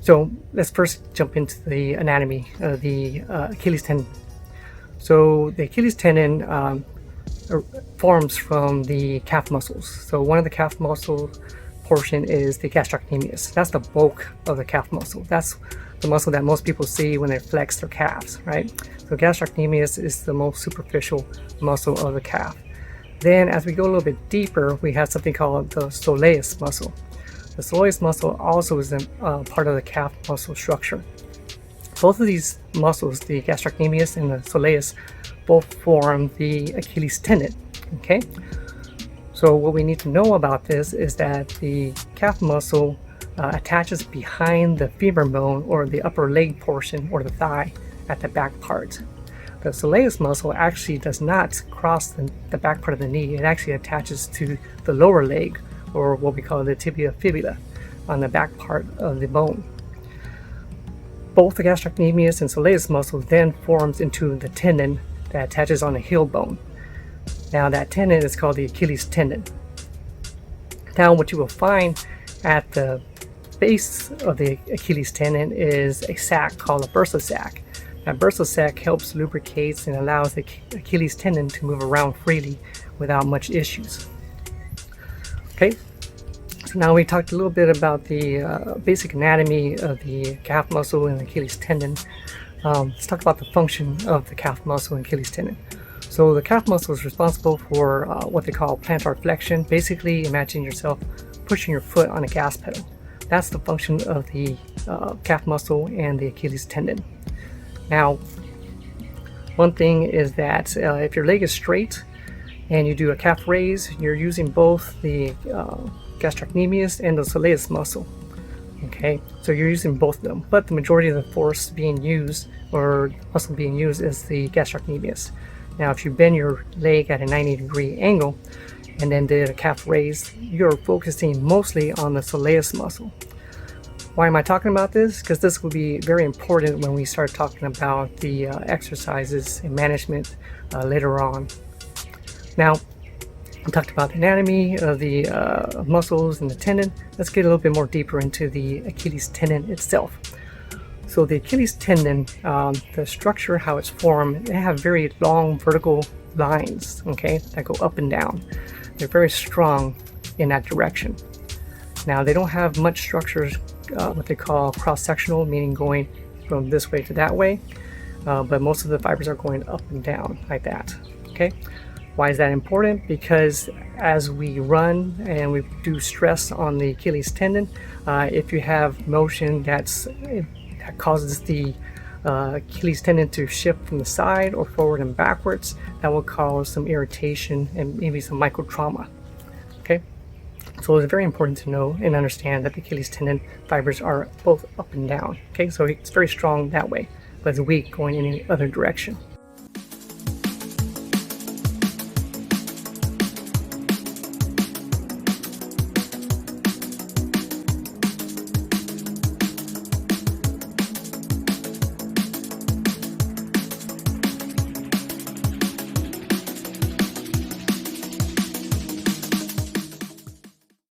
So let's first jump into the anatomy of the Achilles tendon. So the Achilles tendon forms from the calf muscles. So one of the calf muscle portion is the gastrocnemius. That's the bulk of the calf muscle. That's the muscle that most people see when they flex their calves, right? So gastrocnemius is the most superficial muscle of the calf. Then as we go a little bit deeper, we have something called the soleus muscle. The soleus muscle also is a part of the calf muscle structure. Both of these muscles, the gastrocnemius and the soleus, both form the Achilles tendon, okay? So what we need to know about this is that the calf muscle attaches behind the femur bone, or the upper leg portion, or the thigh at the back part. The soleus muscle actually does not cross the back part of the knee. It actually attaches to the lower leg, or what we call the tibia fibula, on the back part of the bone. Both the gastrocnemius and soleus muscle then forms into the tendon that attaches on the heel bone. Now that tendon is called the Achilles tendon. Now what you will find at the base of the Achilles tendon is a sac called a bursa sac. That bursa sac helps lubricate and allows the Achilles tendon to move around freely without much issues. Okay, so now we talked a little bit about the basic anatomy of the calf muscle and Achilles tendon. Let's talk about the function of the calf muscle and Achilles tendon. So the calf muscle is responsible for what they call plantar flexion. Basically, imagine yourself pushing your foot on a gas pedal. That's the function of the calf muscle and the Achilles tendon. Now, one thing is that if your leg is straight and you do a calf raise, you're using both the gastrocnemius and the soleus muscle. Okay, so you're using both of them, but the majority of the force being used, or muscle being used, is the gastrocnemius. Now, if you bend your leg at a 90-degree angle and then did a calf raise, you're focusing mostly on the soleus muscle. Why am I talking about this? Because this will be very important when we start talking about the exercises and management later on. Now, we talked about the anatomy of the muscles and the tendon. Let's get a little bit more deeper into the Achilles tendon itself. So the Achilles tendon, the structure, how it's formed, they have very long vertical lines, okay, that go up and down. They're very strong in that direction. Now, they don't have much structures, what they call cross-sectional, meaning going from this way to that way, but most of the fibers are going up and down like that, okay? Why is that important? Because as we run and we do stress on the Achilles tendon, if you have motion that causes the Achilles tendon to shift from the side or forward and backwards, that will cause some irritation and maybe some micro trauma. Okay, so it's very important to know and understand that the Achilles tendon fibers are both up and down. Okay, so it's very strong that way, but it's weak going in any other direction.